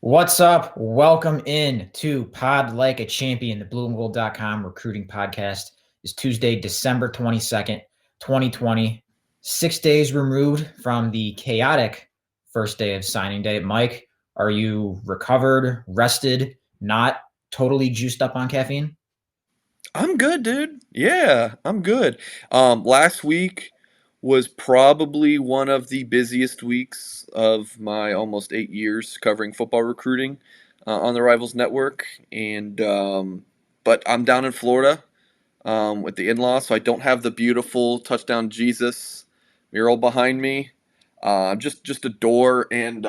What's up? Welcome in to Pod Like a Champion, the blueandgold.com recruiting podcast. It's Tuesday, December 22nd, 2020. 6 days removed from the chaotic first day of signing day. Mike, are you recovered, rested, not totally juiced up on caffeine? I'm good, dude. Yeah, I'm good. Last week was probably one of the busiest weeks of my almost 8 years covering football recruiting on the Rivals Network, and but I'm down in Florida with the in-laws, so I don't have the beautiful touchdown Jesus mural behind me. Just a door and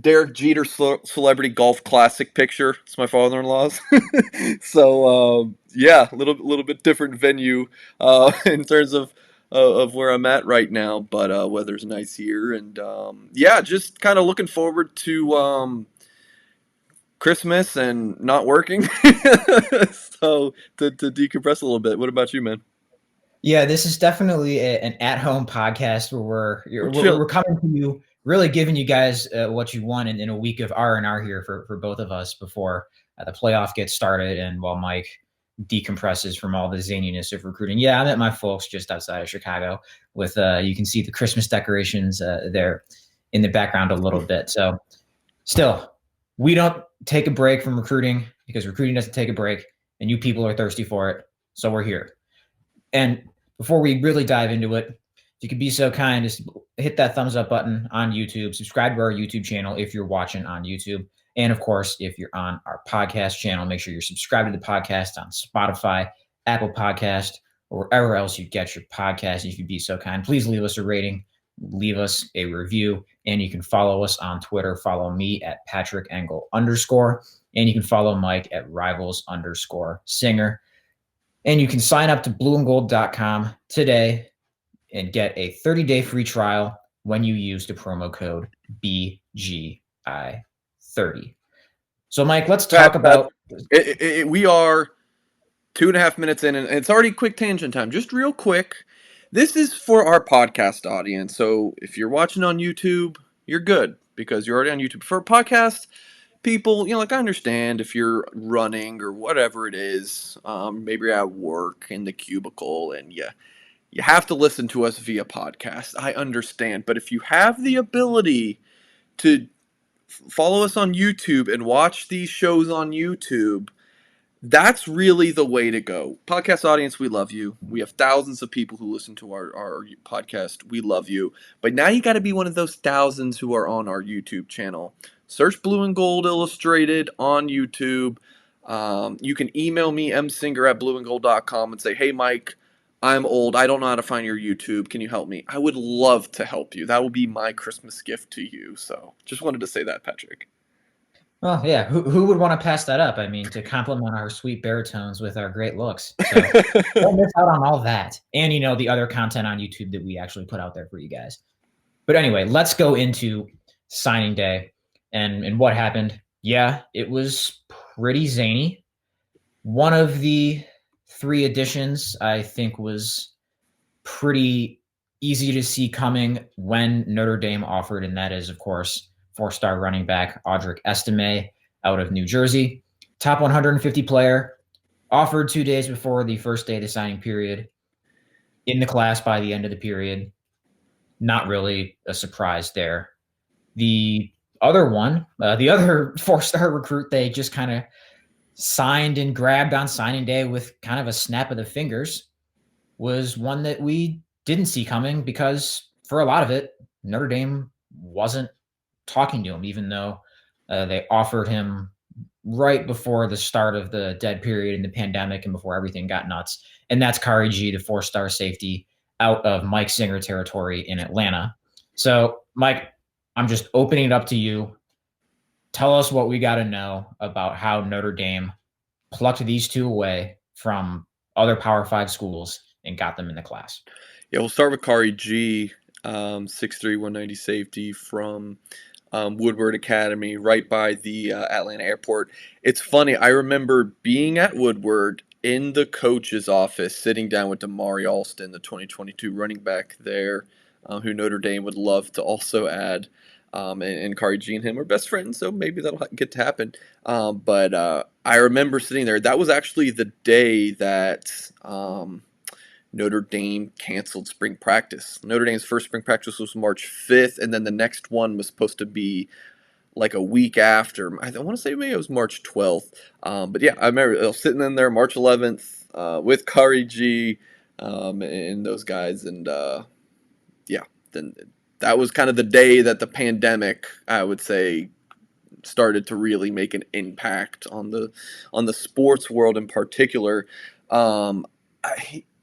Derek Jeter Celebrity Golf Classic picture. It's my father-in-law's. So yeah, a little bit different venue in terms of where I'm at right now, but weather's nice here, and yeah, just kind of looking forward to Christmas and not working. So to decompress a little bit. What about you, man? Yeah, this is definitely an at-home podcast where We're we're chill. coming to you, really giving you guys what you want in a week of R&R here for both of us before the playoff gets started and while Mike decompresses from all the zaniness of recruiting. Yeah, I'm at my folks just outside of Chicago with you can see the Christmas decorations there in the background a little bit. So still, we don't take a break from recruiting because recruiting doesn't take a break and you people are thirsty for it. So we're here. And before we really dive into it, if you could be so kind, just hit that thumbs up button on YouTube, subscribe to our YouTube channel if you're watching on YouTube. And of course, if you're on our podcast channel, make sure you're subscribed to the podcast on Spotify, Apple Podcast, or wherever else you get your podcast. If you'd be so kind, please leave us a rating, leave us a review, and you can follow us on Twitter. Follow me at Patrick Engel _, and you can follow Mike at Rivals _Singer. And you can sign up to blueandgold.com today and get a 30-day free trial when you use the promo code BGI30. So, Mike, let's talk Pat, about. we are 2.5 minutes in, and it's already quick tangent time. Just real quick, this is for our podcast audience. So if you're watching on YouTube, you're good because you're already on YouTube. For podcast people, like I understand if you're running or whatever it is, maybe you're at work in the cubicle and you have to listen to us via podcast. I understand, but if you have the ability to follow us on YouTube and watch these shows on YouTube, that's really the way to go. Podcast audience, we love you. We have thousands of people who listen to our podcast. We love you. But now you got to be one of those thousands who are on our YouTube channel. Search Blue and Gold Illustrated on YouTube. You can email me, msinger@blueandgold.com, and say, hey, Mike, I'm old. I don't know how to find your YouTube. Can you help me? I would love to help you. That would be my Christmas gift to you. So just wanted to say that, Patrick. Well, yeah, who would want to pass that up? I mean, to compliment our sweet baritones with our great looks. So don't miss out on all that. And, the other content on YouTube that we actually put out there for you guys. But anyway, let's go into signing day and what happened. Yeah, it was pretty zany. One of the three additions I think was pretty easy to see coming when Notre Dame offered, and that is, of course, four-star running back Audrey Estemae out of New Jersey. Top 150 player, offered 2 days before the first day of the signing period, in the class by the end of the period. Not really a surprise there. The other one, the other four-star recruit they just kind of signed and grabbed on signing day with kind of a snap of the fingers was one that we didn't see coming because for a lot of it, Notre Dame wasn't talking to him, even though they offered him right before the start of the dead period in the pandemic and before everything got nuts. And that's Kari G, the four-star safety out of Mike Singer territory in Atlanta. So, Mike, I'm just opening it up to you. Tell us what we got to know about how Notre Dame plucked these two away from other Power 5 schools and got them in the class. Yeah, we'll start with Kari G, 6'3", 190 safety from Woodward Academy, right by the Atlanta airport. It's funny, I remember being at Woodward in the coach's office, sitting down with Damari Alston, the 2022 running back there, who Notre Dame would love to also add. And Kari G and him are best friends, so maybe that'll get to happen. But I remember sitting there. That was actually the day that Notre Dame canceled spring practice. Notre Dame's first spring practice was March 5th, and then the next one was supposed to be like a week after. I want to say maybe it was March 12th. But yeah, I remember sitting in there March 11th with Kari G and those guys, and yeah, then that was kind of the day that the pandemic, I would say, started to really make an impact on the sports world in particular.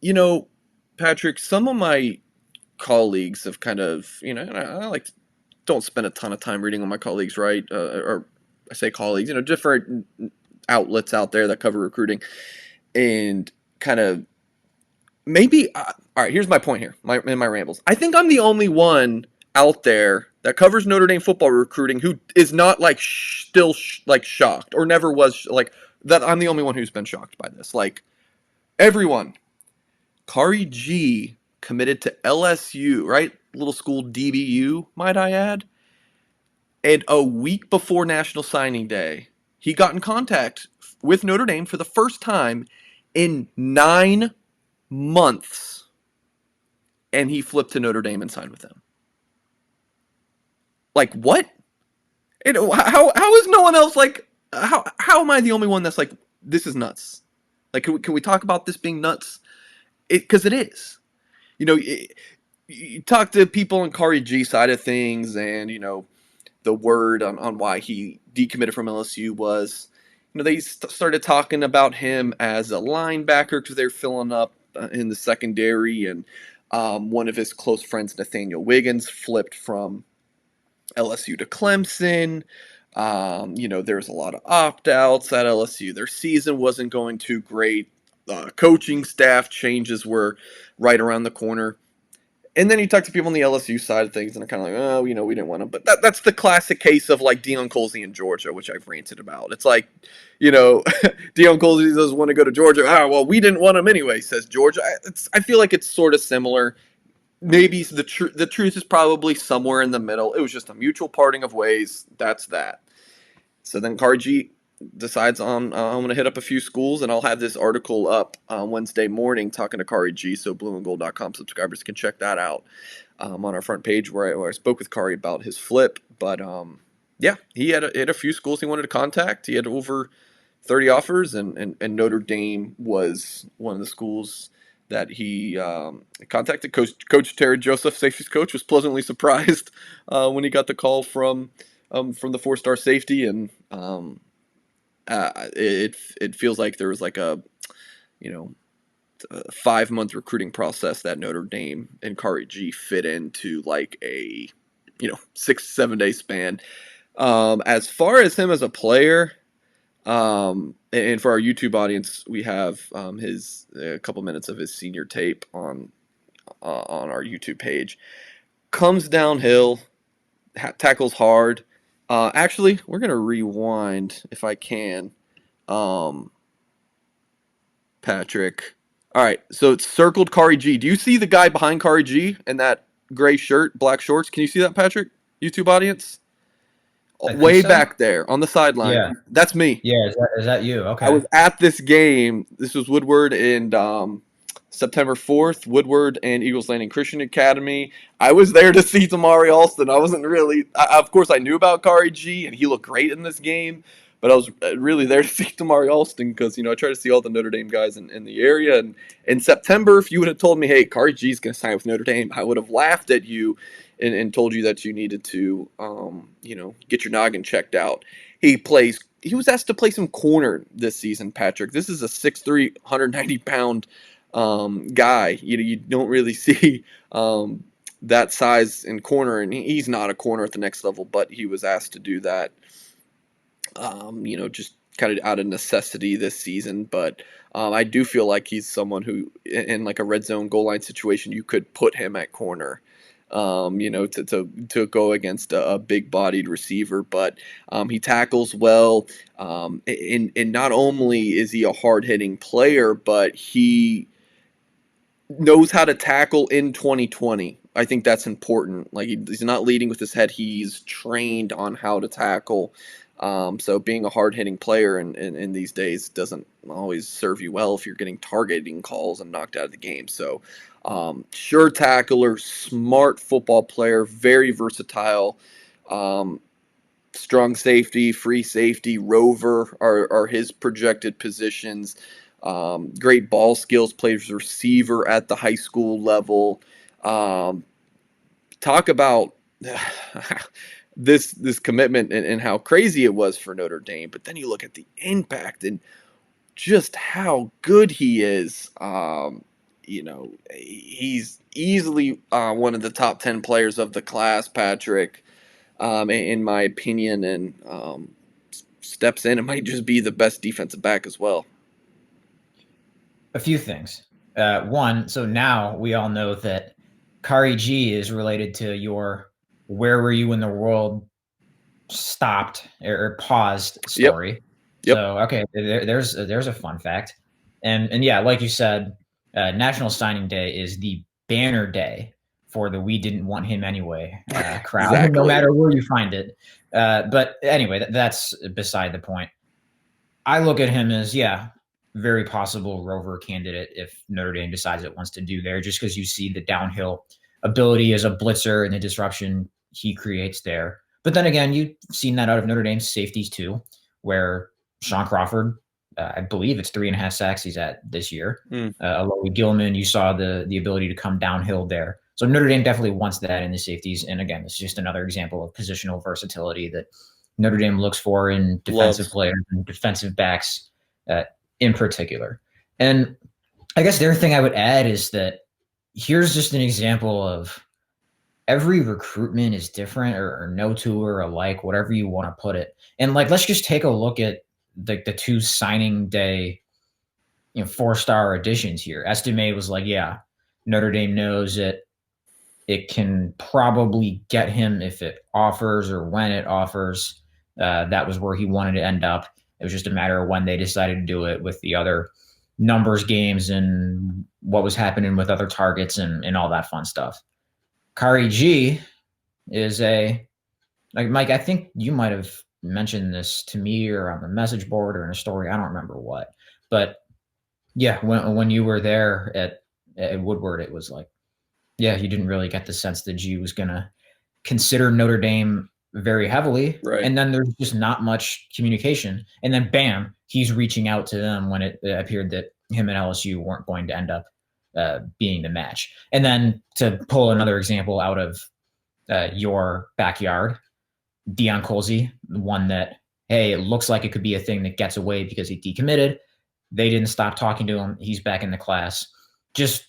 You know, Patrick, some of my colleagues have kind of, and I like to, don't spend a ton of time reading on my colleagues, right? Or I say colleagues, different outlets out there that cover recruiting, and kind of maybe. All right, here's my point here. In my rambles, I think I'm the only one out there that covers Notre Dame football recruiting who is not like still like shocked or never was like that. I'm the only one who's been shocked by this. Like everyone, Kari G committed to LSU, right? Little school DBU, might I add. And a week before National Signing Day, he got in contact with Notre Dame for the first time in 9 months. And he flipped to Notre Dame and signed with them. Like, what? How is no one else like, how am I the only one that's like, this is nuts? Like, can we talk about this being nuts? Because it is. You talk to people on Kari G side of things, and, the word on why he decommitted from LSU was, they started talking about him as a linebacker because they're filling up in the secondary, and one of his close friends, Nathaniel Wiggins, flipped from LSU to Clemson. There's a lot of opt-outs at LSU. Their season wasn't going too great. Coaching staff changes were right around the corner. And then you talk to people on the LSU side of things, and they're kind of like, oh, we didn't want him. But that's the classic case of like Deion Colsey in Georgia, which I've ranted about. It's like, Deion Colsey doesn't want to go to Georgia. Ah, well, we didn't want him anyway, says Georgia. I feel like it's sort of similar. Maybe the truth is probably somewhere in the middle. It was just a mutual parting of ways. That's that. So then Kari decides on I'm going to hit up a few schools, and I'll have this article up Wednesday morning talking to Kari G, so blueandgold.com subscribers can check that out on our front page where I spoke with Kari about his flip. But yeah, he had a few schools he wanted to contact. He had over 30 offers, and Notre Dame was one of the schools that he contacted. Coach Terry Joseph, safeties coach, was pleasantly surprised when he got the call from the 4-star safety, and it feels like there was like a 5-month recruiting process that Notre Dame and Kari G fit into like a 6-7 day span. As far as him as a player, and for our YouTube audience, we have a couple minutes of his senior tape on our YouTube page. Comes downhill, tackles hard. Actually, we're gonna rewind if I can. Patrick. All right, so it's circled Kari G. Do you see the guy behind Kari G in that gray shirt, black shorts? Can you see that, Patrick? YouTube audience? Way so. Back there on the sideline. Yeah. That's me. Yeah. Is that you? Okay. I was at this game. This was Woodward and September 4th, Woodward and Eagles Landing Christian Academy. I was there to see Tamari Alston. I wasn't really, of course, I knew about Kari G, and he looked great in this game, but I was really there to see Tamari Alston because, I try to see all the Notre Dame guys in the area. And in September, if you would have told me, hey, Kari G is going to sign with Notre Dame, I would have laughed at you and told you that you needed to, get your noggin checked out. He was asked to play some corner this season, Patrick. This is a 6'3", 190-pound guy. You don't really see that size in corner, and he's not a corner at the next level, but he was asked to do that, just kind of out of necessity this season. But I do feel like he's someone who, in like a red zone goal line situation, you could put him at corner. To go against a big-bodied receiver, but he tackles well, and not only is he a hard-hitting player, but he knows how to tackle in 2020. I think that's important. Like he's not leading with his head. He's trained on how to tackle. So being a hard hitting player in these days doesn't always serve you well if you're getting targeting calls and knocked out of the game. So sure tackler, smart football player, very versatile. Um, Strong safety, free safety, rover are his projected positions. Great ball skills, plays receiver at the high school level. Um, Talk about this commitment and how crazy it was for Notre Dame, but then you look at the impact and just how good he is. He's easily one of the top 10 players of the class, Patrick, in my opinion, and steps in. It might just be the best defensive back as well. A few things. One, so now we all know that Kari G is related to your "Where were you when the world stopped or paused" story. Yep. So okay, there's a fun fact, and yeah, like you said, National Signing Day is the banner day for the "We didn't want him anyway" crowd, Exactly. no matter where you find it. But anyway, that's beside the point. I look at him as, yeah, very possible Rover candidate if Notre Dame decides it wants to do there, just because you see the downhill ability as a blitzer and the disruption he creates there. But then again, you've seen that out of Notre Dame's safeties too, where Sean Crawford, I believe it's 3.5 sacks he's at this year. Alohi Gilman, you saw the ability to come downhill there. So Notre Dame definitely wants that in the safeties. And again, it's just another example of positional versatility that Notre Dame looks for in defensive players and defensive backs in particular. And I guess the other thing I would add is that here's just an example of every recruitment is different or no two are alike, whatever you want to put it. And like, let's just take a look at the two signing day, 4-star additions here. Estemae was like, yeah, Notre Dame knows it can probably get him if it offers or when it offers. That was where he wanted to end up. It was just a matter of when they decided to do it with the other numbers games and what was happening with other targets and all that fun stuff. Kari G is like Mike, I think you might have mentioned this to me or on the message board or in a story. I don't remember what, but yeah, when you were there at Woodward, it was like, yeah, you didn't really get the sense that G was going to consider Notre Dame very heavily. Right. And then there's just not much communication. And then bam, he's reaching out to them when it appeared that him and LSU weren't going to end up being the match. And then to pull another example out of your backyard, Deion Colsey, the one that, hey, it looks like it could be a thing that gets away because he decommitted. They didn't stop talking to him. He's back in the class. Just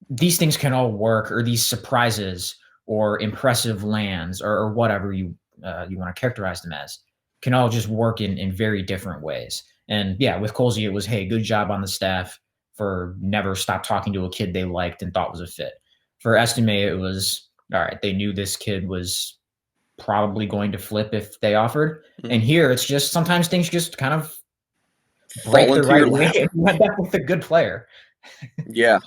these things can all work, or these surprises or impressive lands or whatever you want to characterize them as can all just work in very different ways. And yeah, with Colsey, it was, hey, good job on the staff for never stopped talking to a kid they liked and thought was a fit. For Estemae, it was, all right, they knew this kid was probably going to flip if they offered. And here it's just sometimes things just kind of break the right way and you end up with a good player. Yeah.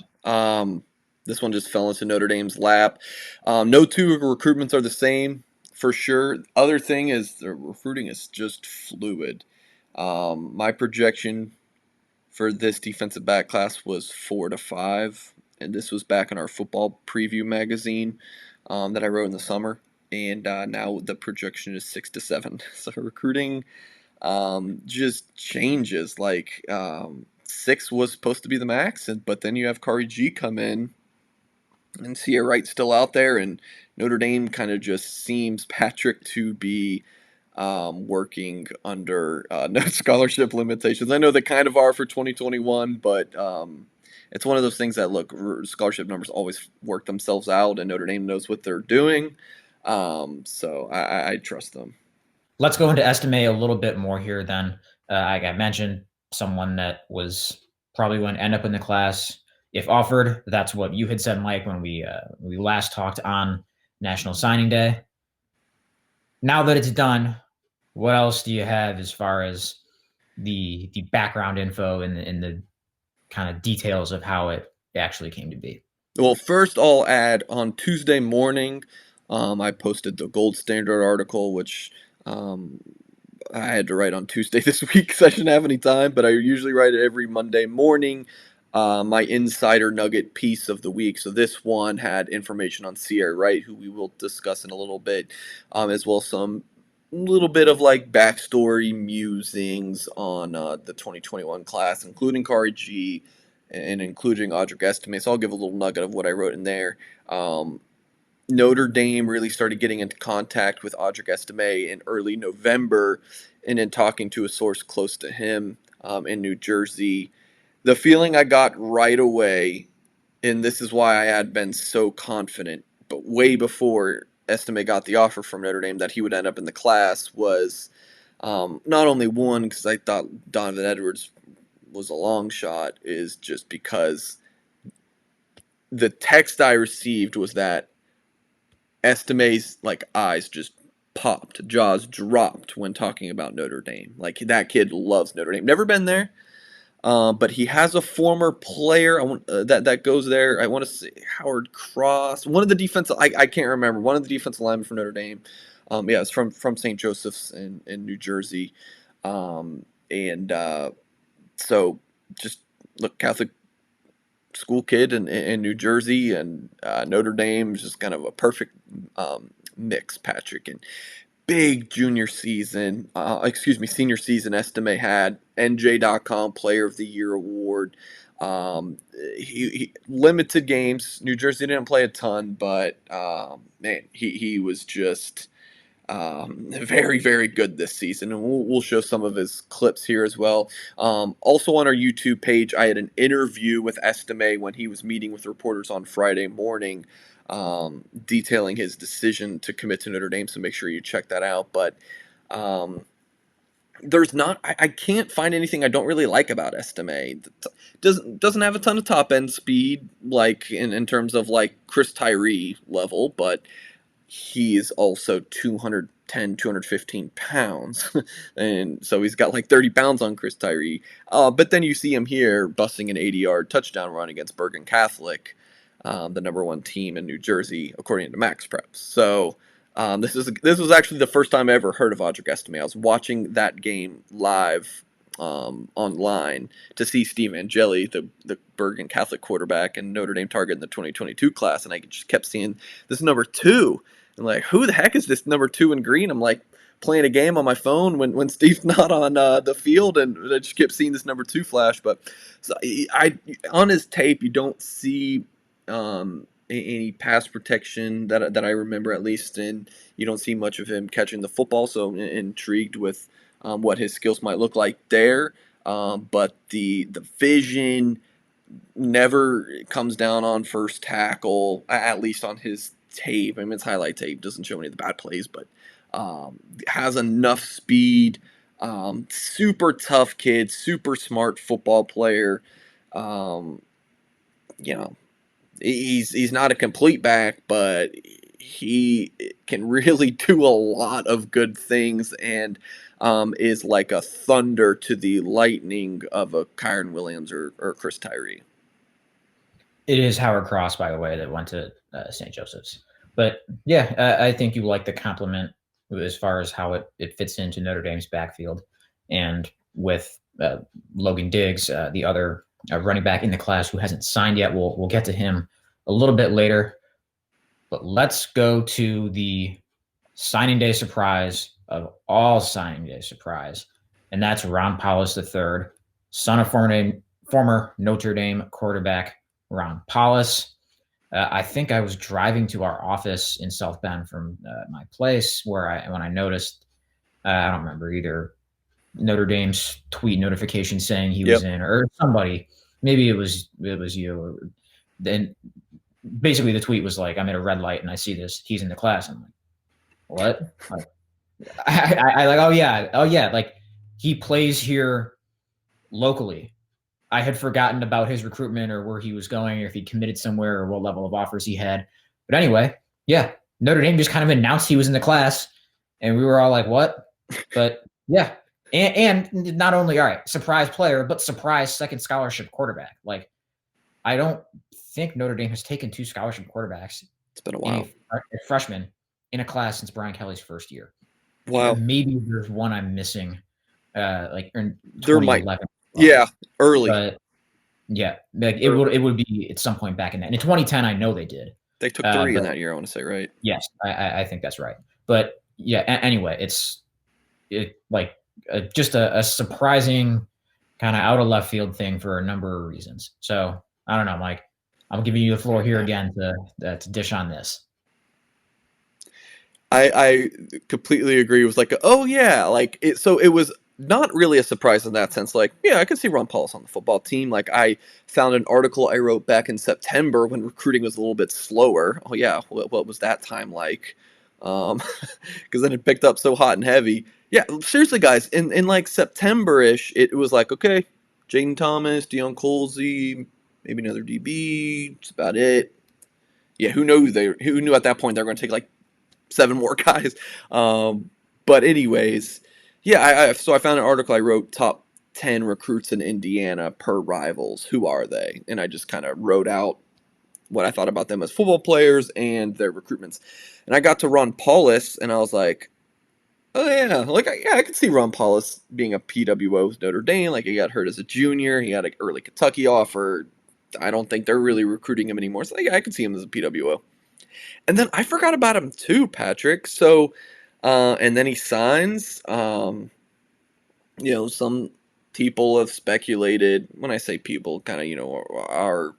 This one just fell into Notre Dame's lap. No two recruitments are the same for sure. Other thing is the recruiting is just fluid. My projection for this defensive back class was 4 to 5, and this was back in our football preview magazine that I wrote in the summer. And now the projection is 6 to 7. So recruiting just changes. Like 6 was supposed to be the max, but then you have Kari G come in, and Sierra Wright's still out there, and Notre Dame kind of just seems, Patrick, to be working under no scholarship limitations. I know they kind of are for 2021, but it's one of those things that, look, scholarship numbers always work themselves out, and Notre Dame knows what they're doing. So I trust them. Let's go into Estemae a little bit more here then. I mentioned someone that was probably going to end up in the class if offered. That's what you had said, Mike, when we last talked on National Signing Day. Now that it's done, what else do you have as far as the background info and the kind of details of how it actually came to be. Well, first I'll add on Tuesday morning, I posted the Gold Standard article, which um, I had to write on Tuesday this week because I shouldn't have any time, but I usually write it every Monday morning. My insider nugget piece of the week. So this one had information on Sierra Wright, who we will discuss in a little bit, as well as some little bit of like backstory musings on the 2021 class, including Kari G and including Audrey Estemae. So I'll give a little nugget of what I wrote in there. Notre Dame really started getting into contact with Audrey Estemae in early November, and in talking to a source close to him in New Jersey, the feeling I got right away, and this is why I had been so confident, but way before Estemae got the offer from Notre Dame that he would end up in the class, was not only one, because I thought Donovan Edwards was a long shot, is just because the text I received was that Estemae's like eyes just popped, jaws dropped when talking about Notre Dame. Like that kid loves Notre Dame. Never been there, but he has a former player that goes there. I want to say Howard Cross, one of the defensive. I can't remember, one of the defensive linemen for Notre Dame. Yeah, it's from St. Joseph's in New Jersey, and so just look, Catholic school kid in New Jersey, and Notre Dame is just kind of a perfect mix, Patrick. And big senior season, Estemae had NJ.com Player of the Year award. He limited games. New Jersey didn't play a ton, but man, he was just very, very good this season, and we'll show some of his clips here as well. Also on our YouTube page, I had an interview with Estemae when he was meeting with reporters on Friday morning, detailing his decision to commit to Notre Dame, so make sure you check that out. But there's not, I can't find anything I don't really like about Estemae. Doesn't have a ton of top end speed, like in terms of like Chris Tyree level, but he is also 210, 215 pounds. And so he's got like 30 pounds on Chris Tyree. But then you see him here busting an 80-yard touchdown run against Bergen Catholic, the number one team in New Jersey, according to Max Preps. So this was actually the first time I ever heard of Audrey Estemae. I was watching that game live online to see Steve Angeli, the Bergen Catholic quarterback and Notre Dame target in the 2022 class, and I just kept seeing this number 2. And like, who the heck is this number 2 in green? I'm like playing a game on my phone when Steve's not on the field, and I just kept seeing this number 2 flash. But so I on his tape, you don't see any pass protection that I remember, at least, and you don't see much of him catching the football. So intrigued with what his skills might look like there. But the vision never comes down on first tackle, at least on his tape. I mean, it's highlight tape, doesn't show any of the bad plays, but has enough speed. Super tough kid, super smart football player. You know, he's not a complete back, but he can really do a lot of good things, and is like a thunder to the lightning of a Kyron Williams or Chris Tyree. It is Howard Cross, by the way, that went to St. Joseph's. But yeah, I think you like the compliment as far as how it fits into Notre Dame's backfield. And with Logan Diggs, the other running back in the class who hasn't signed yet, we'll get to him a little bit later. But let's go to the signing day surprise of all signing day surprise, and that's Ron Paulus III, son of former Notre Dame quarterback Ron Paulus. I think I was driving to our office in South Bend from my place when I noticed, I don't remember, either Notre Dame's tweet notification saying he was in, or somebody, maybe it was you. Or then basically the tweet was like, I'm at a red light and I see this, he's in the class. I'm like, what? Like, I like, oh yeah, like he plays here locally. I had forgotten about his recruitment or where he was going, or if he committed somewhere, or what level of offers he had. But anyway, yeah, Notre Dame just kind of announced he was in the class, and we were all like, what? But yeah, and not only, all right, surprise player, but surprise second scholarship quarterback. Like, I don't think Notre Dame has taken 2 scholarship quarterbacks It's been a in while. a freshman in a class since Brian Kelly's first year. Wow. Maybe there's one I'm missing, like in There might. 2011, Yeah, early. but yeah, like Early. it would be at some point back in that. In 2010, I know they did. They took 3 in But that year, I want to say, right? yes, I think that's right. But yeah, anyway, like just a surprising kind of out of left field thing for a number of reasons. So I don't know, Mike. I'm giving you the floor here again to dish on this. I completely agree. It was like, oh yeah, like it. So it was not really a surprise in that sense. Like, yeah, I could see Ron Paulus on the football team. Like, I found an article I wrote back in September when recruiting was a little bit slower. Oh yeah, what was that time like? Because then it picked up so hot and heavy. Yeah, seriously, guys, in like September-ish, it was like, okay, Jaden Thomas, Deion Colsey, maybe another DB. That's about it. Yeah, who knew at that point they were going to take like 7 more guys. But anyways, yeah, so I found an article I wrote, top 10 recruits in Indiana per Rivals. Who are they? And I just kind of wrote out what I thought about them as football players and their recruitments. And I got to Ron Paulus, and I was like, oh yeah, like yeah, I could see Ron Paulus being a PWO with Notre Dame. Like he got hurt as a junior, he had an early Kentucky offer. I don't think they're really recruiting him anymore. So yeah, I could see him as a PWO. And then I forgot about him too, Patrick. So, and then he signs. Some people have speculated. When I say people, kind of, our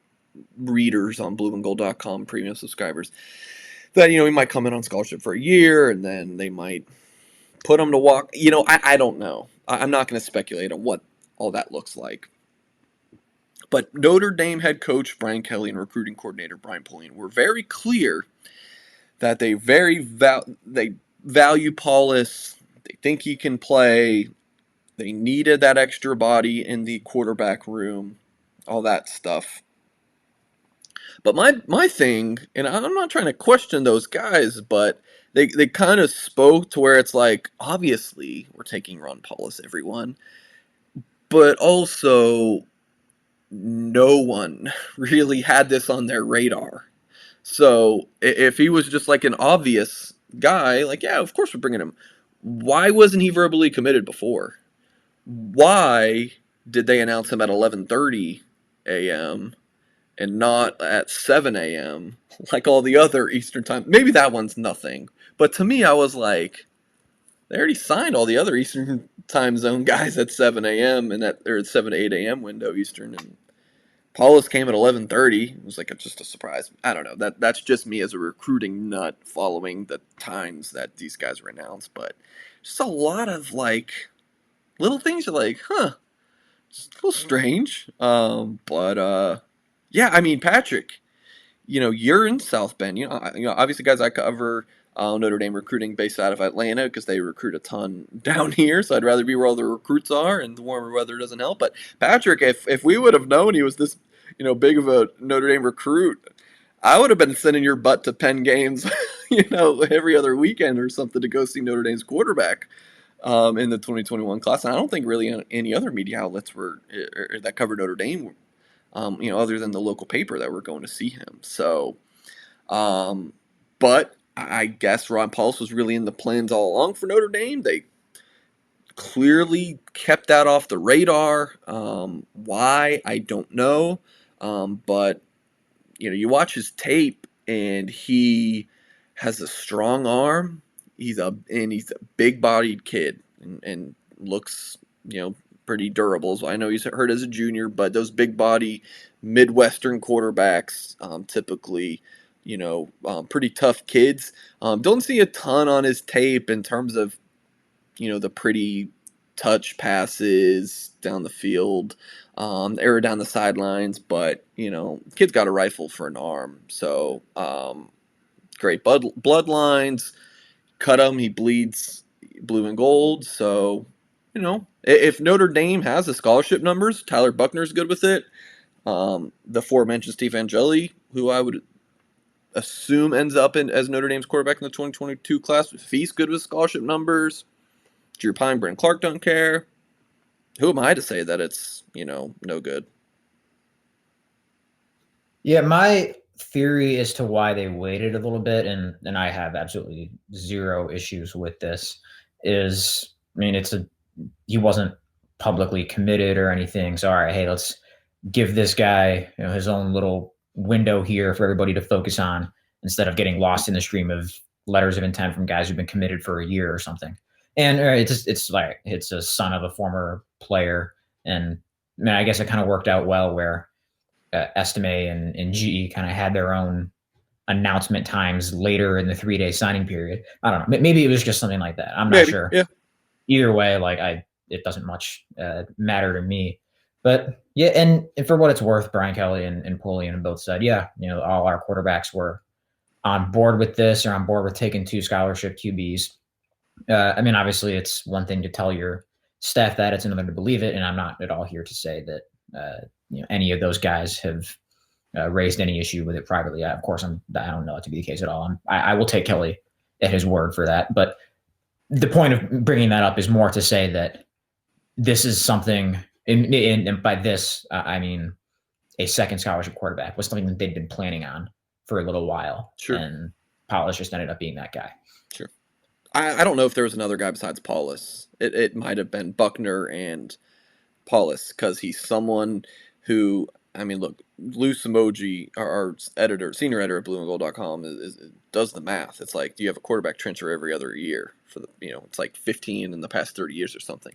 readers on blueandgold.com, premium subscribers, that, he might come in on scholarship for a year and then they might put him to walk. I don't know. I'm not going to speculate on what all that looks like. But Notre Dame head coach Brian Kelly and recruiting coordinator Brian Polian were very clear that they they value Paulus. They think he can play. They needed that extra body in the quarterback room, all that stuff. But my thing, and I'm not trying to question those guys, but they kind of spoke to where it's like, obviously we're taking Ron Paulus, everyone, but also no one really had this on their radar. So if he was just like an obvious guy, like, yeah, of course we're bringing him. Why wasn't he verbally committed before? Why did they announce him at 11:30 a.m. and not at 7 a.m. like all the other Eastern time? Maybe that one's nothing. But to me, I was like, they already signed all the other Eastern time zone guys at 7 a.m. and at 7 to 8 a.m. window Eastern, and Paulus came at 11:30. It was like just a surprise. I don't know. That's just me as a recruiting nut following the times that these guys were announced. But just a lot of like little things you're like, huh, it's a little strange. But yeah, I mean, Patrick, you're in South Bend. Obviously, guys, I cover Notre Dame recruiting based out of Atlanta because they recruit a ton down here. So I'd rather be where all the recruits are, and the warmer weather doesn't help. But Patrick, if we would have known he was this, big of a Notre Dame recruit, I would have been sending your butt to Penn games, every other weekend or something to go see Notre Dame's quarterback. In the 2021 class, and I don't think really any other media outlets were that covered Notre Dame, other than the local paper that were going to see him. So, but I guess Ron Paulus was really in the plans all along for Notre Dame. They clearly kept that off the radar. Why, I don't know. But you watch his tape, and he has a strong arm. He's a big-bodied kid, and looks pretty durable. So I know he's hurt as a junior, but those big body Midwestern quarterbacks, typically, pretty tough kids. Don't see a ton on his tape in terms of the pretty touch passes down the field, error down the sidelines, but kid's got a rifle for an arm. So great bloodlines. Cut him, he bleeds blue and gold. So if Notre Dame has the scholarship numbers, Tyler Buckner's good with it. The aforementioned Steve Angeli, who I would assume ends up as Notre Dame's quarterback in the 2022 class, if he's good with scholarship numbers. Drew Pine, Brent Clark don't care. Who am I to say that it's, no good? Yeah, my theory as to why they waited a little bit, and I have absolutely zero issues with this, is I mean he wasn't publicly committed or anything. So all right, hey, let's give this guy his own little window here for everybody to focus on instead of getting lost in the stream of letters of intent from guys who've been committed for a year or something. And it's like it's a son of a former player, and man, I guess it kind of worked out well where Estemae and GE kind of had their own announcement times later in the 3-day signing period. I don't know. Maybe it was just something like that. I'm not Maybe, sure. yeah, Either way, it doesn't much matter to me. But yeah, and for what it's worth, Brian Kelly and Polian on both sides, yeah, all our quarterbacks were on board with this or on board with taking 2 scholarship QBs. I mean, obviously, it's one thing to tell your staff that; it's another to believe it. And I'm not at all here to say that any of those guys have raised any issue with it privately. Of course, I don't know it to be the case at all. I will take Kelly at his word for that. But the point of bringing that up is more to say that this is something, and by this, I mean a second scholarship quarterback was something that they'd been planning on for a little while. sure, And Paulus just ended up being that guy. sure. I don't know if there was another guy besides Paulus. It might have been Buckner and Paulus, because he's someone who, I mean, look, Lou Emoji, our editor, senior editor at blueandgold.com, does the math. It's like, do you have a quarterback transfer every other year for the, it's like 15 in the past 30 years or something.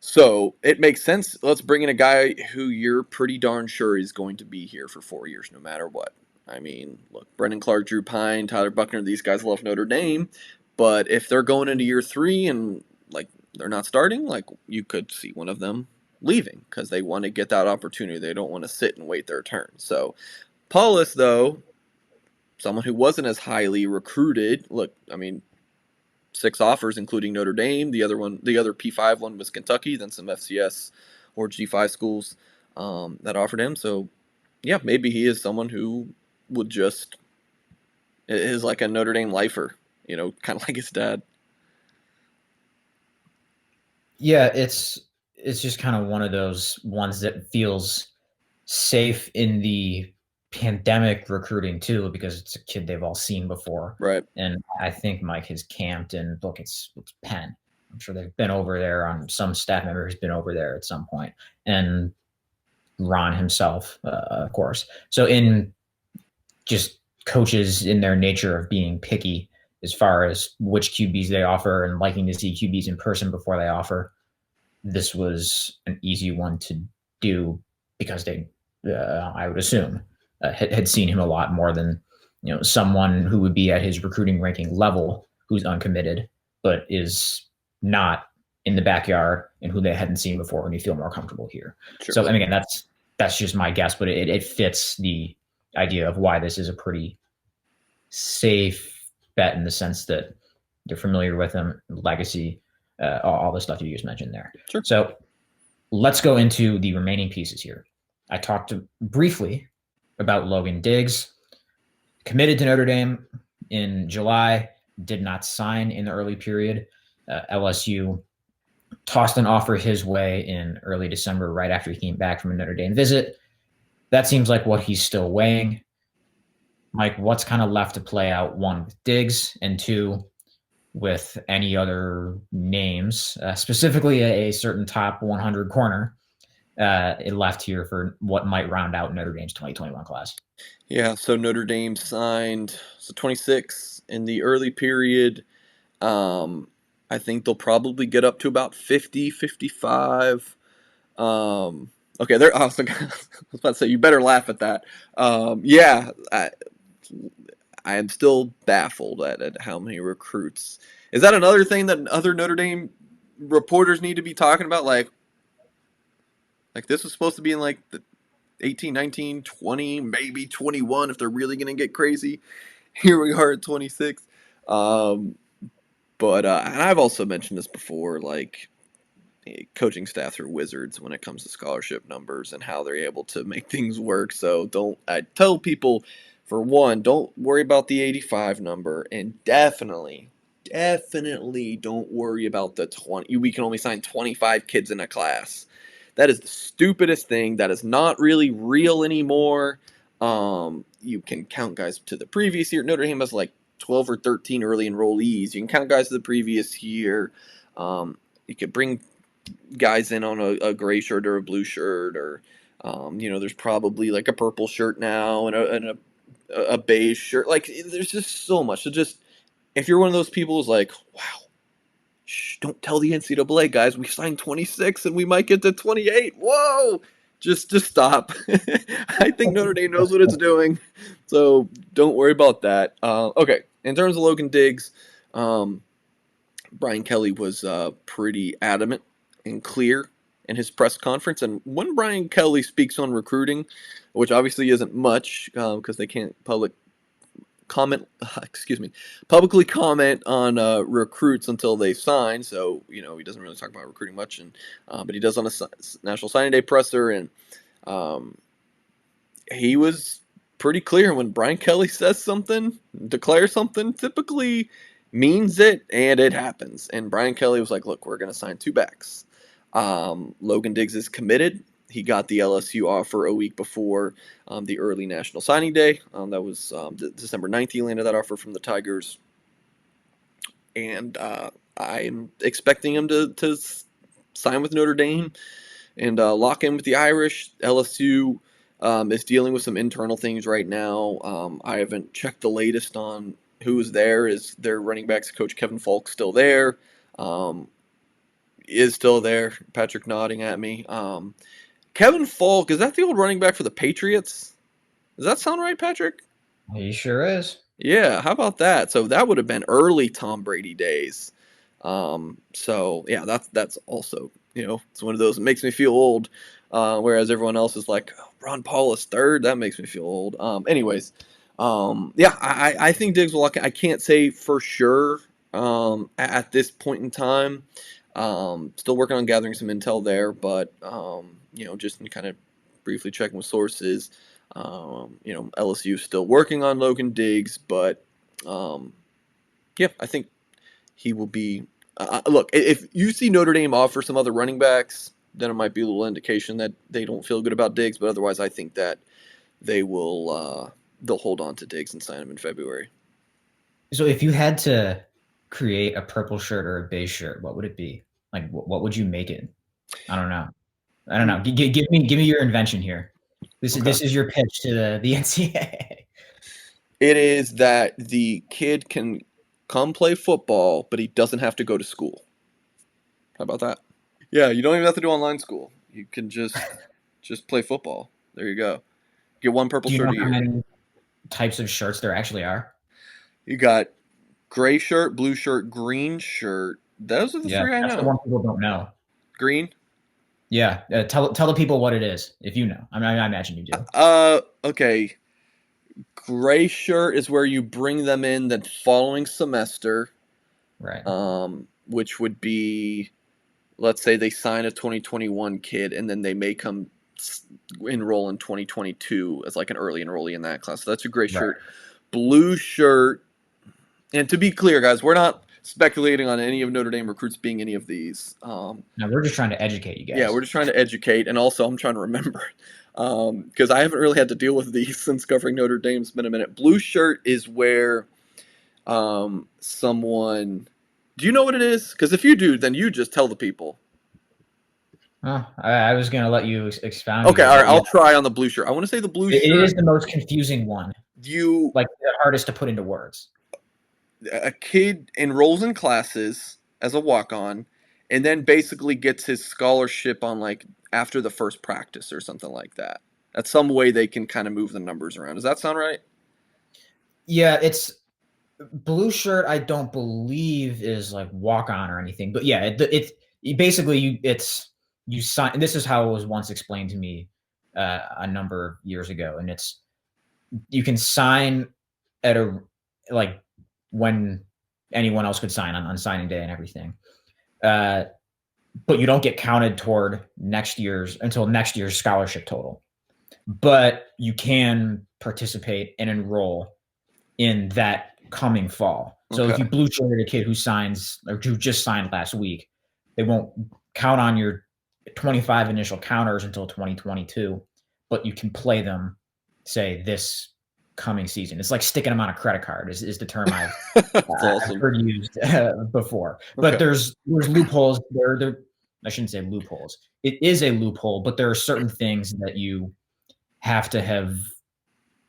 So it makes sense. Let's bring in a guy who you're pretty darn sure is going to be here for 4 years, no matter what. I mean, look, Brendan Clark, Drew Pine, Tyler Buckner, these guys love Notre Dame. But if they're going into year 3 and, like, they're not starting, like, you could see one of them leaving because they want to get that opportunity. They don't want to sit and wait their turn. So Paulus, though, someone who wasn't as highly recruited, look, I mean, 6 offers, including Notre Dame. The other P5 one was Kentucky, then some FCS or G5 schools that offered him. So, yeah, maybe he is someone who would just is like a Notre Dame lifer, kind of like his dad. Yeah, it's just kind of one of those ones that feels safe in the pandemic recruiting too, because it's a kid they've all seen before. Right. And I think Mike has camped, and look, it's Penn. I'm sure they've been over there. On some staff member has been over there at some point, and Ron himself, of course. So in just coaches in their nature of being picky as far as which QBs they offer and liking to see QBs in person before they offer, this was an easy one to do because they, I would assume, had seen him a lot more than someone who would be at his recruiting ranking level who's uncommitted but is not in the backyard and who they hadn't seen before and you feel more comfortable here. Sure. So, and again, that's just my guess, but it fits the idea of why this is a pretty safe bet in the sense that you're familiar with him, legacy, all the stuff you just mentioned there. Sure. So let's go into the remaining pieces here. I talked briefly about Logan Diggs, committed to Notre Dame in July, did not sign in the early period. LSU tossed an offer his way in early December, right after he came back from a Notre Dame visit. That seems like what he's still weighing. Mike, what's kind of left to play out? 1, with Diggs, and 2, with any other names, specifically a certain top 100 corner it left here for what might round out Notre Dame's 2021 class. Yeah, so Notre Dame signed 26 in the early period. I think they'll probably get up to about 50, 55. Okay, I was about to say, you better laugh at that. Yeah, I am still baffled at how many recruits. Is that another thing that other Notre Dame reporters need to be talking about? Like this was supposed to be in like the 18, 19, 20, maybe 21 if they're really going to get crazy. Here we are at 26. But and I've also mentioned this before, like, coaching staffs are wizards when it comes to scholarship numbers and how they're able to make things work. So I tell people, for one, don't worry about the 85 number, and definitely don't worry about the 20. We can only sign 25 kids in a class. That is the stupidest thing. That is not really real anymore. You can count guys to the previous year. Notre Dame has like 12 or 13 early enrollees. You can count guys to the previous year. You could bring guys in on a gray shirt or a blue shirt, or there's probably like a purple shirt now and a beige shirt. Like, there's just so much. So just, if you're one of those people who's like, wow, shh, don't tell the NCAA guys, we signed 26 and we might get to 28. Whoa, just stop. I think Notre Dame knows what it's doing, so don't worry about that. Okay, in terms of Logan Diggs, Brian Kelly was pretty adamant and clear in his press conference. And when Brian Kelly speaks on recruiting, which obviously isn't much because they can't publicly comment on recruits until they sign. So he doesn't really talk about recruiting much, and but he does on a National Signing Day presser, and he was pretty clear when Brian Kelly says something, declares something, typically means it, and it happens. And Brian Kelly was like, look, we're going to sign 2 backs. Logan Diggs is committed. He got the LSU offer a week before the early National Signing Day. That was December 9th. He landed that offer from the Tigers. And I'm expecting him to sign with Notre Dame and lock in with the Irish. LSU is dealing with some internal things right now. I haven't checked the latest on who's there. Is their running backs coach Kevin Falk still there? Is still there. Patrick nodding at me. Kevin Falk, is that the old running back for the Patriots? Does that sound right, Patrick? He sure is. Yeah, how about that? So that would have been early Tom Brady days. So yeah, that's also, it's one of those that makes me feel old. Whereas everyone else is like, oh, Ron Paulus third, that makes me feel old. Anyways, yeah, I think Diggs will lock in. I can't say for sure at this point in time. Still working on gathering some intel there, but just kind of briefly checking with sources. LSU is still working on Logan Diggs, but yeah, I think he will be. Look, if you see Notre Dame offer some other running backs, then it might be a little indication that they don't feel good about Diggs. But otherwise, I think that they will. They'll hold on to Diggs and sign him in February. So, if you had to create a purple shirt or a beige shirt, what would it be? Like, what would you make it? I don't know. Give me your invention here. This is your pitch to the NCAA. It is that the kid can come play football, but he doesn't have to go to school. How about that? Yeah, you don't even have to do online school. You can just play football. There you go. Get one purple shirt a year. How many types of shirts there actually are? You got gray shirt, blue shirt, green shirt. Those are the 3 I know. That's the one people don't know. Green? Yeah. Tell the people what it is, if you know. I mean, I imagine you do. Okay. Gray shirt is where you bring them in the following semester. Right. Which would be, let's say they sign a 2021 kid, and then they may come enroll in 2022 as like an early enrollee in that class. So that's a gray shirt. Blue shirt, and to be clear, guys, we're not speculating on any of Notre Dame recruits being any of these. No, we're just trying to educate you guys. Yeah, we're just trying to educate, and also I'm trying to remember because I haven't really had to deal with these since covering Notre Dame. It's been a minute. Blue shirt is where someone. Do you know what it is? Because if you do, then you just tell the people. I was going to let you expound. Okay, all right. I'll try on the blue shirt. I want to say the blue shirt. It is the most confusing one. The hardest to put into words. A kid enrolls in classes as a walk-on, and then basically gets his scholarship on like after the first practice or something like that. That's some way they can kind of move the numbers around. Does that sound right? Yeah, it's blue shirt. I don't believe is like walk-on or anything, but yeah, it's basically you sign. And this is how it was once explained to me a number of years ago, and it's you can sign at when anyone else could sign on signing day and everything. But you don't get counted toward until next year's scholarship total. But you can participate and enroll in that coming fall. So if you blue shirted a kid who signs or who just signed last week, they won't count on your 25 initial counters until 2022, but you can play them say, this coming season. It's like sticking them on a credit card is the term I've That's awesome. heard used before. But Okay. there's loopholes. There I shouldn't say loopholes. It is a loophole, but there are certain things that you have to have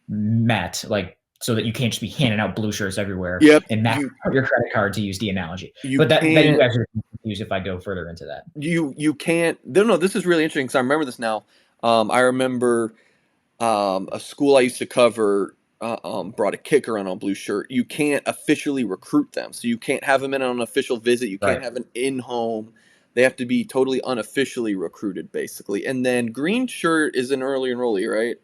met, like so that you can't just be handing out blue shirts everywhere Yep. and maxing out your credit card, to use the analogy. You But that you can't. guys are confused if I go further into that. You can't. No, this is really interesting because I remember this now. I remember a school I used to cover brought a kicker on a blue shirt. You can't officially recruit them, so you can't have them in on an official visit. You can't Right. have an in-home. They have to be totally unofficially recruited, basically. And then green shirt is an early enrollee, right?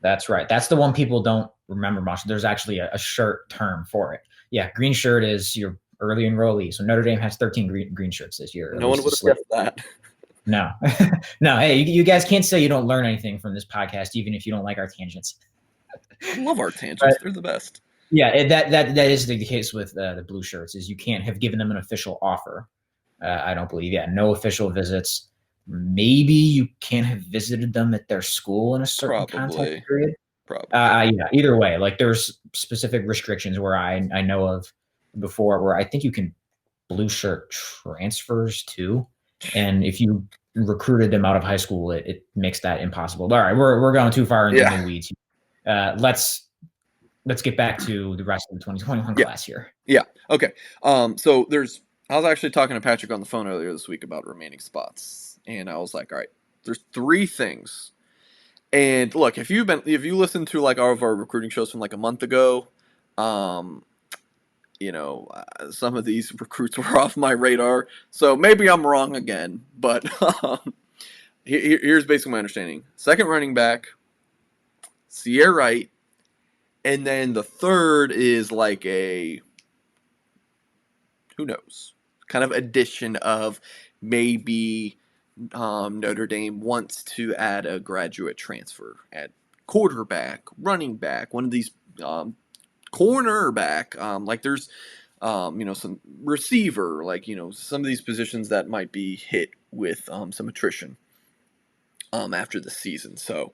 That's right. That's the one people don't remember much. There's actually a shirt term for it. Yeah, green shirt is your early enrollee. So Notre Dame has 13 green shirts this year, or at No one least a would have slate. guessed that. No, no. Hey, you guys can't say you don't learn anything from this podcast, even if you don't like our tangents. I love our tangents; But they're the best. yeah, that is the case with the blue shirts. Is you can't have given them an official offer. I don't believe. Yeah, no official visits. Maybe you can't have visited them at their school in a certain contact Probably, period. probably. Yeah, either way, like there's specific restrictions where I know of before, where I think you can blue shirt transfers too. And if you recruited them out of high school, it makes that impossible. All right, we're going too far into the weeds. Let's get back to the rest of the 2021 Yeah, class here. yeah. Okay. So I was actually talking to Patrick on the phone earlier this week about remaining spots, and I was like, all right, there's three things. And look, if you listened to like all of our recruiting shows from like a month ago, um, some of these recruits were off my radar. So maybe I'm wrong again, but here's basically my understanding. Second running back, Sierra Wright, and then the third is like a, who knows, kind of addition of maybe Notre Dame wants to add a graduate transfer at quarterback, running back, one of these cornerback. Like there's, some receiver, like, some of these positions that might be hit with some attrition after the season. So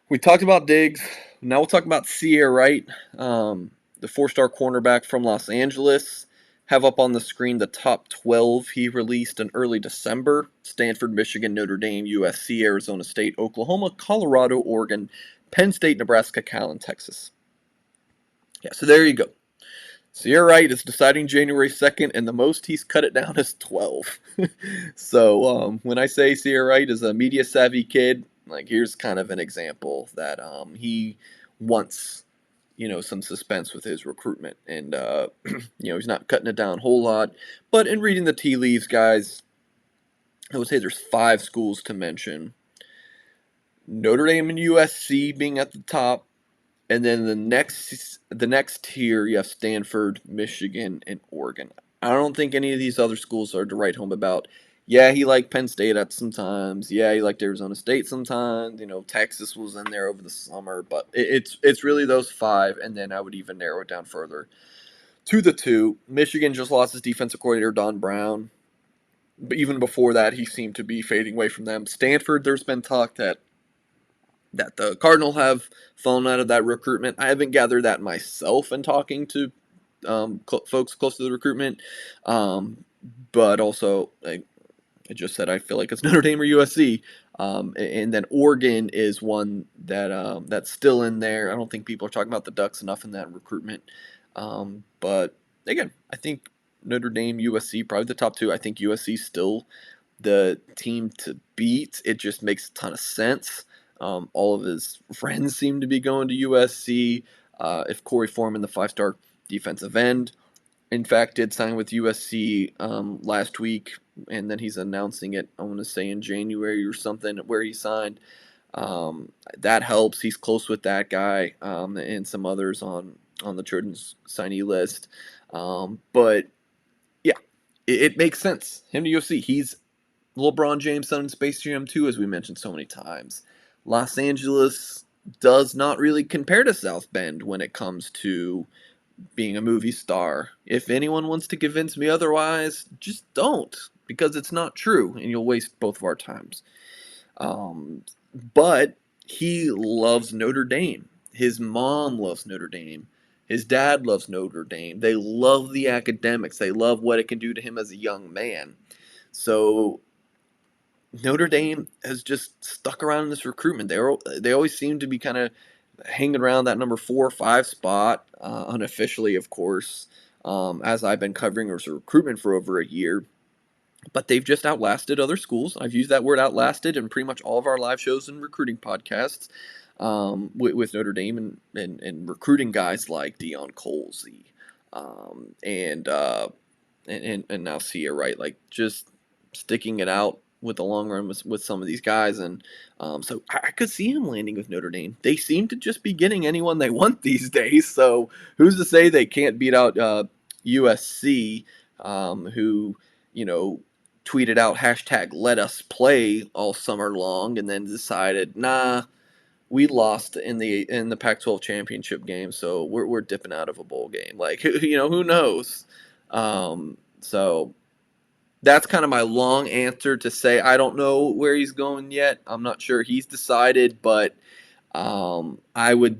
we talked about Diggs. Now we'll talk about Sierra Wright, the four-star cornerback from Los Angeles. Have up on the screen the top 12 he released in early December: Stanford, Michigan, Notre Dame, USC, Arizona State, Oklahoma, Colorado, Oregon, Penn State, Nebraska, Cal, and Texas. Yeah, so there you go. Sierra Wright is deciding January 2nd, and the most he's cut it down is 12. So when I say Sierra Wright is a media-savvy kid, like here's kind of an example that he wants, some suspense with his recruitment. And, he's not cutting it down a whole lot. But in reading the tea leaves, guys, I would say there's 5 schools to mention. Notre Dame and USC being at the top. And then the next tier, you have Stanford, Michigan, and Oregon. I don't think any of these other schools are to write home about. Yeah, he liked Penn State at sometimes. Yeah, he liked Arizona State sometimes. Texas was in there over the summer, but it's really those 5, and then I would even narrow it down further to the 2. Michigan just lost his defensive coordinator, Don Brown, but even before that, he seemed to be fading away from them. Stanford, there's been talk that the Cardinal have fallen out of that recruitment. I haven't gathered that myself in talking to folks close to the recruitment, but also I just said I feel like it's Notre Dame or USC, and then Oregon is one that that's still in there. I don't think people are talking about the Ducks enough in that recruitment, but again, I think Notre Dame, USC, probably the top 2. I think USC still the team to beat. It just makes a ton of sense. All of his friends seem to be going to USC. If Corey Foreman, the 5-star defensive end, in fact, did sign with USC last week, and then he's announcing it, I want to say in January or something, where he signed. That helps. He's close with that guy and some others on the children's signee list. But, yeah, it makes sense. Him to USC. He's LeBron James' son in Space Jam 2, as we mentioned so many times. Los Angeles does not really compare to South Bend when it comes to being a movie star. If anyone wants to convince me otherwise, just don't, because it's not true, and you'll waste both of our times. But he loves Notre Dame. His mom loves Notre Dame. His dad loves Notre Dame. They love the academics. They love what it can do to him as a young man. So Notre Dame has just stuck around in this recruitment. They always seem to be kind of hanging around that number 4 or 5 spot, unofficially, of course, as I've been covering as a recruitment for over a year. But they've just outlasted other schools. I've used that word outlasted in pretty much all of our live shows and recruiting podcasts, with Notre Dame and recruiting guys like Deion Colsey, and now Sia, right? Like just sticking it out with the long run with some of these guys. And so I could see him landing with Notre Dame. They seem to just be getting anyone they want these days. So who's to say they can't beat out USC, who, tweeted out hashtag let us play all summer long and then decided, nah, we lost in the Pac-12 championship game, so we're dipping out of a bowl game. Like, who knows? So that's kind of my long answer to say I don't know where he's going yet. I'm not sure he's decided, but I would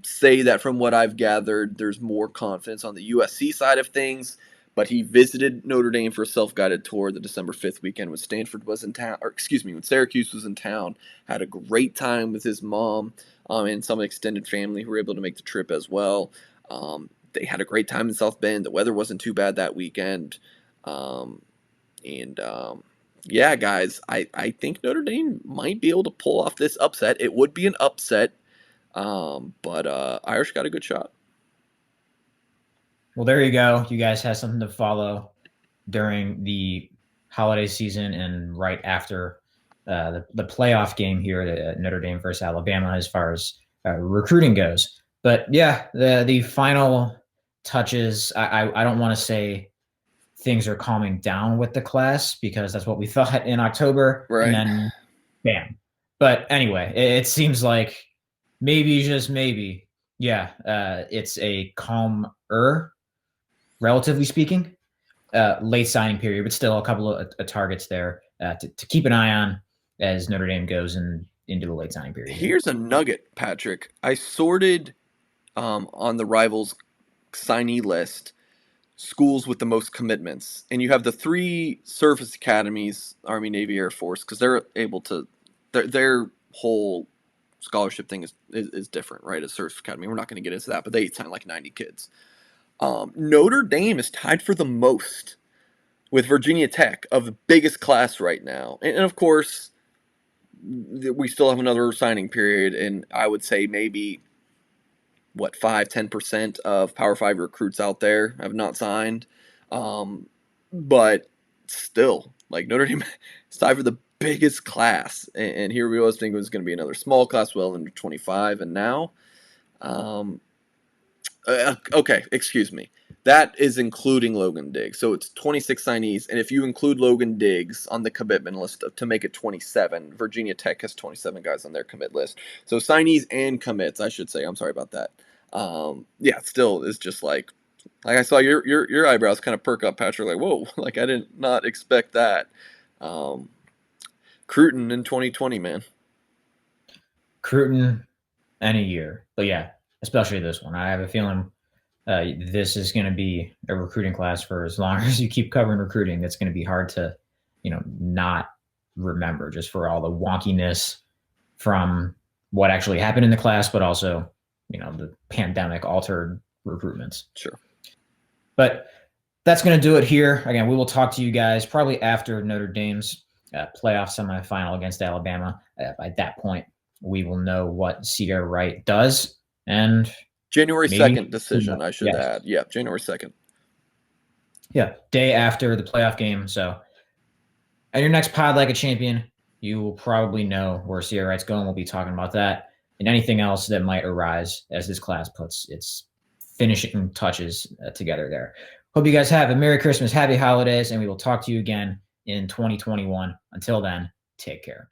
say that from what I've gathered, there's more confidence on the USC side of things. But he visited Notre Dame for a self-guided tour the December 5th weekend when Stanford was in town, or excuse me, when Syracuse was in town. Had a great time with his mom and some extended family who were able to make the trip as well. They had a great time in South Bend. The weather wasn't too bad that weekend. Yeah, guys, I think Notre Dame might be able to pull off this upset. It would be an upset, but Irish got a good shot. Well, there you go. You guys have something to follow during the holiday season and right after the playoff game here at Notre Dame versus Alabama as far as recruiting goes. But yeah, the final touches, I don't want to say things are calming down with the class because that's what we thought in October. Right. And then bam. But anyway, it seems like maybe, just maybe, yeah, it's a calmer, relatively speaking, late signing period, but still a couple of targets there to keep an eye on as Notre Dame goes into the late signing period. Here's a nugget, Patrick. I sorted on the Rivals signee list schools with the most commitments, and you have the 3 service academies, Army, Navy, Air Force, because they're able to their whole scholarship thing is different, right? As service academy, we're not going to get into that, but they sign like 90 kids. Notre Dame is tied for the most with Virginia Tech of the biggest class right now, and of course we still have another signing period, and I would say maybe 5-10% of Power 5 recruits out there have not signed. But still, like, Notre Dame is tied for the biggest class. And here we always think it was going to be another small class, well under 25. And now, okay, excuse me. That is including Logan Diggs. So it's 26 signees. And if you include Logan Diggs on the commitment list to make it 27, Virginia Tech has 27 guys on their commit list. So signees and commits, I should say. I'm sorry about that. Yeah, still, it's just like I saw your eyebrows kind of perk up, Patrick. Like, whoa, like I did not expect that. Cruton in 2020, man. Cruton any year. But yeah, especially this one. I have a feeling this is going to be a recruiting class for as long as you keep covering recruiting. That's going to be hard to, not remember just for all the wonkiness from what actually happened in the class, but also, the pandemic altered recruitments. Sure. But that's going to do it here. Again, we will talk to you guys probably after Notre Dame's playoff semifinal against Alabama. By that point, we will know what Cedar Wright does. And January 2nd decision, I should add. Yeah, January 2nd. Yeah, day after the playoff game. So at your next Pod Like a Champion, you will probably know where Cedar Wright's going. We'll be talking about that and anything else that might arise as this class puts its finishing touches together there. Hope you guys have a Merry Christmas, Happy Holidays, and we will talk to you again in 2021. Until then, take care.